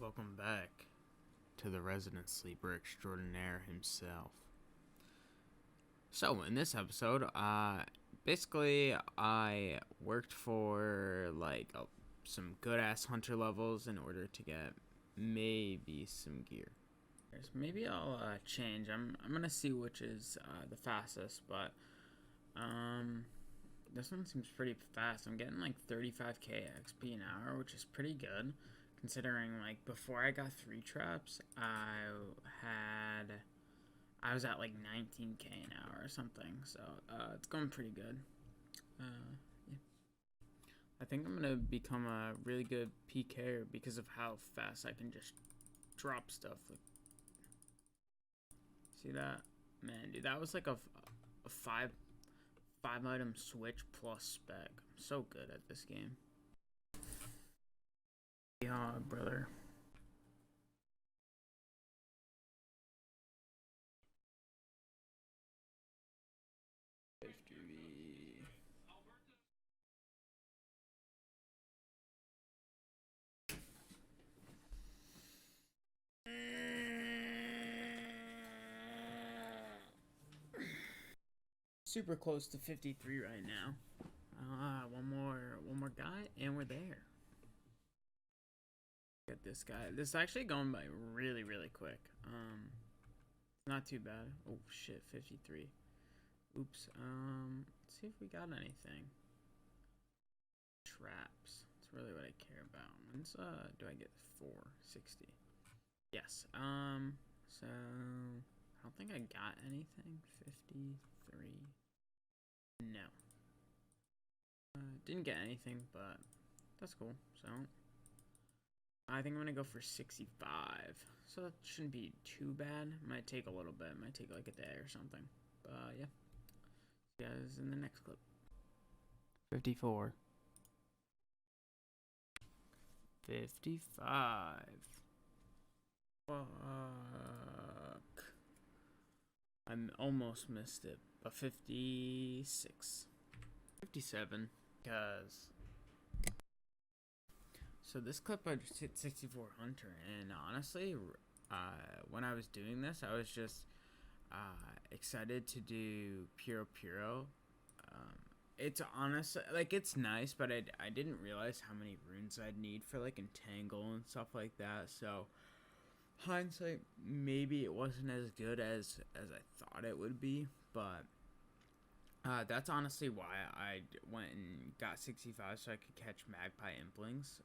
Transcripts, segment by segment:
Welcome back to the resident sleeper extraordinaire himself. So, in this episode, basically, I worked for, some good-ass hunter levels in order to get maybe some gear. Maybe I'll, change. I'm gonna see which is, the fastest, but, this one seems pretty fast. I'm getting, 35k XP an hour, which is pretty good. Considering, before I got 3 traps, I was at, 19k an hour or something, so, it's going pretty good. Yeah. I think I'm gonna become a really good PKer because of how fast I can just drop stuff. See that? Man, dude, that was like a 5-item switch plus spec. I'm so good at this game. Yeah, brother. Super close to 53 right now. One more guy, and we're there. Look at this guy. This is actually going by really, really quick. Not too bad. Oh shit, 53. Oops. Let's see if we got anything. Traps. That's really what I care about. When's do I get 460? Yes. So I don't think I got anything. 53. No. Didn't get anything, but that's cool. So I think I'm gonna go for 65. So that shouldn't be too bad. Might take a little bit. Might take like a day or something. But yeah. See you guys in the next clip. 54. 55. Fuck. I almost missed it. But 56. 57. Because. So this clip I just hit 64 hunter. And honestly, when I was doing this, I was just excited to do Puro. It's honestly, it's nice, but I didn't realize how many runes I'd need for, Entangle and stuff like that, so, hindsight, maybe it wasn't as good as I thought it would be, but, that's honestly why I went and got 65 so I could catch Magpie Implings,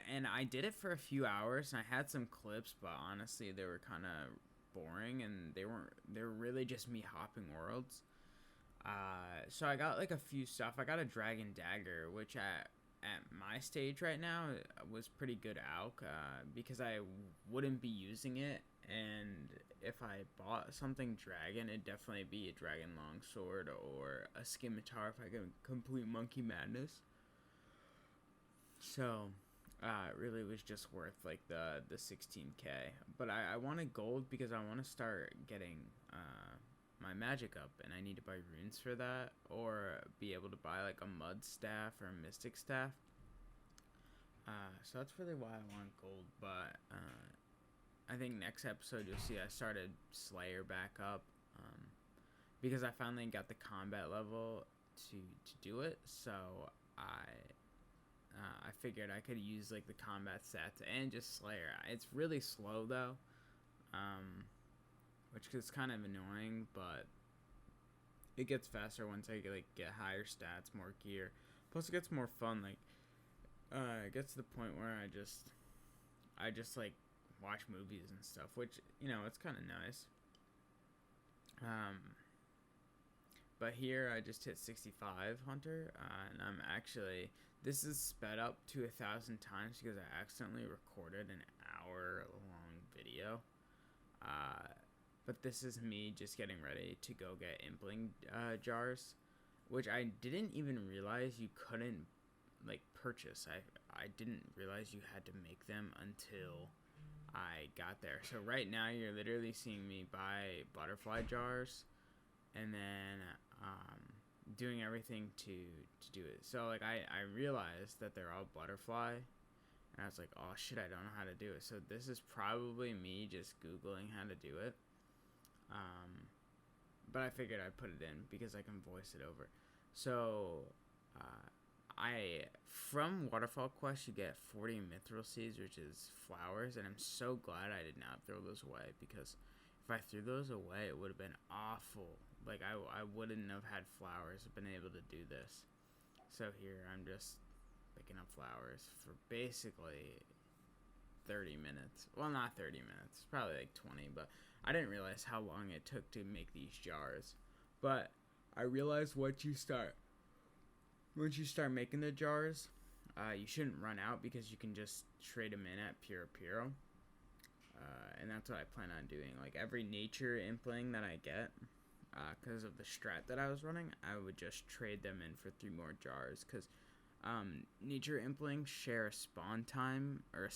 and I did it for a few hours, and I had some clips, but honestly, they were kind of boring, and they were really just me hopping worlds. So I got a few stuff. I got a Dragon Dagger, which at my stage right now was pretty good alch, because I wouldn't be using it, and if I bought something dragon, it'd definitely be a Dragon Longsword or a Scimitar if I could complete Monkey Madness. So, it really was just worth the 16k. But I wanted gold because I want to start getting my magic up, and I need to buy runes for that, or be able to buy a mud staff or a mystic staff. So that's really why I want gold, but I think next episode you'll see I started Slayer back up, because I finally got the combat level to do it, so I figured I could use the combat stats and just Slayer. It's really slow though, which is kind of annoying, but it gets faster once I get higher stats, more gear. Plus, it gets more fun. It gets to the point where I just watch movies and stuff, which it's kind of nice. But here I just hit 65 hunter, and I'm actually, this is sped up to 1,000 times because I accidentally recorded an hour-long video. But this is me just getting ready to go get impling jars, which I didn't even realize you couldn't purchase. I didn't realize you had to make them until I got there. So right now you're literally seeing me buy butterfly jars, and then doing everything to do it. So I realized that they're all butterfly, And I was like, oh shit, I don't know how to do it. So this is probably me just Googling how to do it. But I figured I'd put it in because I can voice it over. So, from Waterfall Quest, you get 40 mithril seeds, which is flowers, and I'm so glad I did not throw those away, because if I threw those away, it would have been awful. Like, I wouldn't have had flowers, been able to do this. So here, I'm just picking up flowers for basically 30 minutes. Well, not 30 minutes, probably like 20, but I didn't realize how long it took to make these jars. But I realized once you start making the jars, you shouldn't run out, because you can just trade them in at Puro. And that's what I plan on doing. Like, every nature impling that I get, because of the strat that I was running, I would just trade them in for 3 more jars, because nature implings share a spawn time, or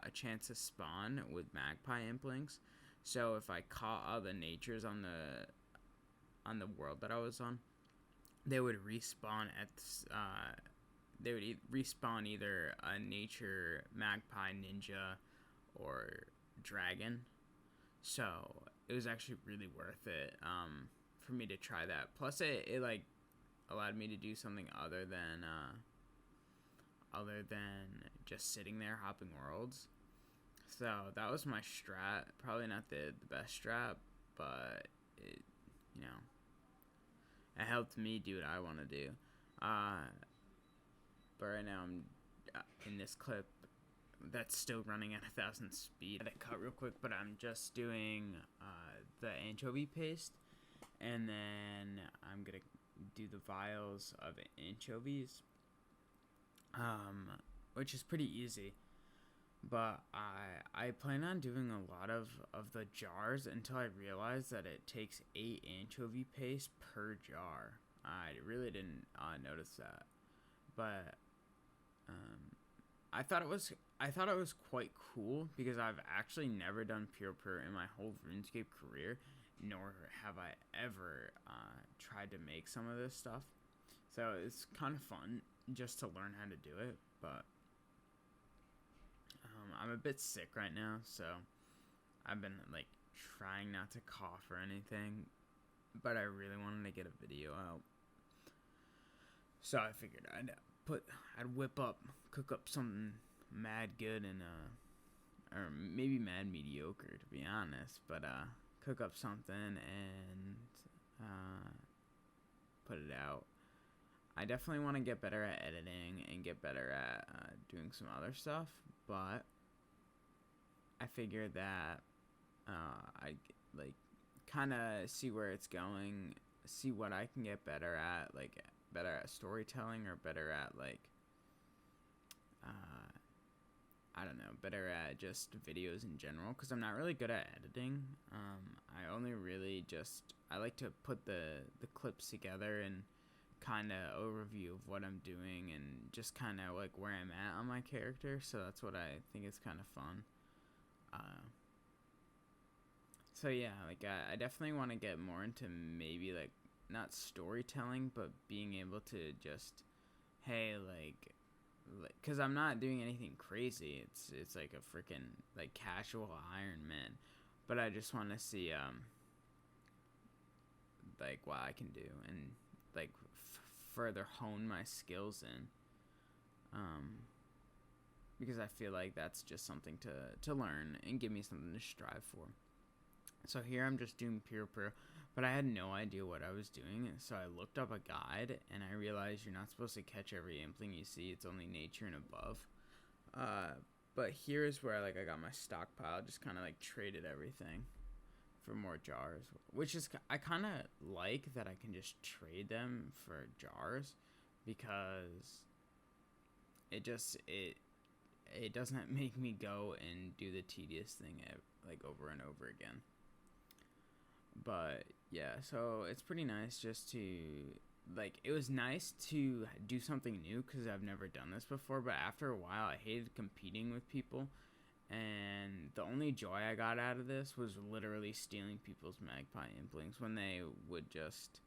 a chance to spawn with magpie implings. So if I caught all the natures on the world that I was on, they would respawn respawn either a nature, magpie, ninja, or dragon. So it was actually really worth it for me to try that. Plus it like allowed me to do something other than just sitting there hopping worlds. So that was my strat. Probably not the best strat, but it, you know, it helped me do what I want to do. But right now I'm in this clip that's still running at 1,000 speed. I had to cut real quick, but I'm just doing the anchovy paste, and then I'm gonna do the vials of anchovies, which is pretty easy. But I plan on doing a lot of the jars until I realize that it takes 8 anchovy paste per jar. I really didn't notice that, but I thought it was quite cool, because I've actually never done pure in my whole RuneScape career, nor have I ever tried to make some of this stuff. So it's kind of fun just to learn how to do it, but I'm a bit sick right now, so I've been like trying not to cough or anything, but I really wanted to get a video out. So I figured I'd cook up something mad good and or maybe mad mediocre, to be honest, but cook up something and put it out. I definitely want to get better at editing and get better at doing some other stuff, but I figured that I like kind of see where it's going, see what I can get better at, like better at storytelling, or better at like I don't know, better at just videos in general, because I'm not really good at editing. I only really I like to put the clips together and kind of overview of what I'm doing, and just kind of like where I'm at on my character. So that's what I think is kind of fun. So yeah, like I definitely want to get more into maybe like not storytelling, but being able to just, hey, like because I'm not doing anything crazy. It's like a freaking like casual IronMan, but I just want to see like what I can do, and like further hone my skills in, because I feel like that's just something to learn and give me something to strive for. So here I'm just doing pure, but I had no idea what I was doing, so I looked up a guide, and I realized you're not supposed to catch every impling you see. It's only nature and above. But here's where I got my stockpile, just kind of like traded everything for more jars, which is, I kind of like that I can just trade them for jars, because it doesn't make me go and do the tedious thing like over and over again. But yeah, so it's pretty nice just to like, it was nice to do something new, because I've never done this before, but after a while I hated competing with people, and the only joy I got out of this was literally stealing people's magpie implings when they would just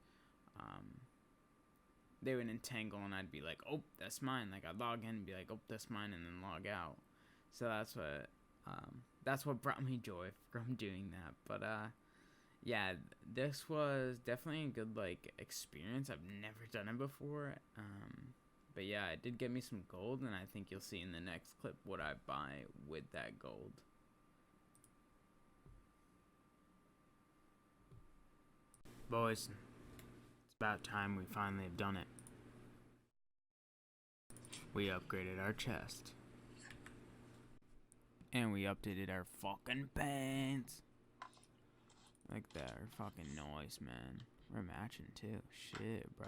they would entangle, and I'd be like, oh, that's mine. Like, I'd log in and be like, oh, that's mine, and then log out. So that's what brought me joy from doing that. But yeah, this was definitely a good like experience. I've never done it before. But yeah, it did get me some gold, and I think you'll see in the next clip what I buy with that gold. Boys, it's about time we finally have done it. We upgraded our chest. And we updated our fucking pants. Like that, our fucking noise, man. We're matching too. Shit, bro.